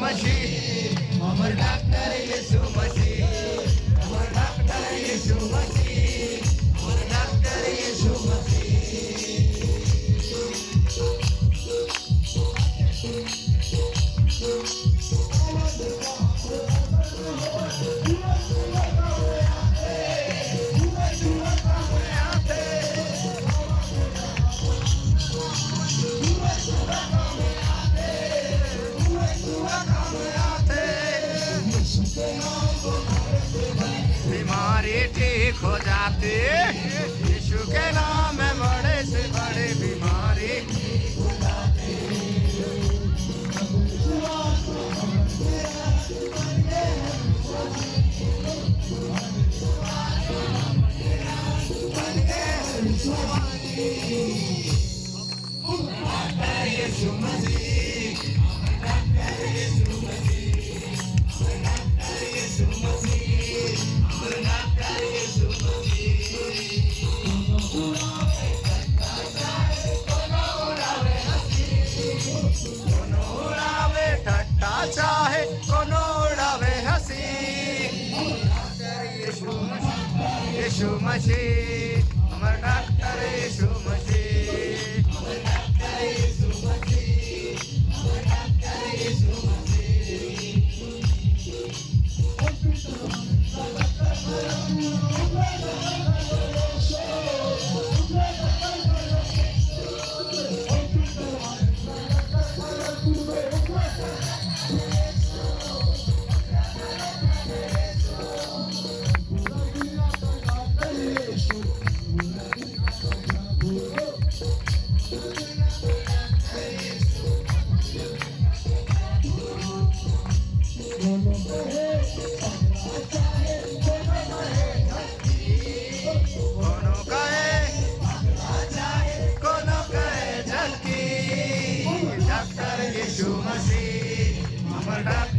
मसीह अमर doctor यीशु मसीह अमर doctor यीशु मसीह अमर doctor यीशु बीमारी ठीक हो जाती यीशु के नाम में बड़े से बड़े बीमारी यीशु मसीह चाहे कोनो उड़ावे हंसी यीशु मसीह अमर डॉक्टर यीशु मसीह अमर डॉक्टर यीशु मसीह अमर डॉक्टर यीशु यीशु मसीह अमर डॉक्टर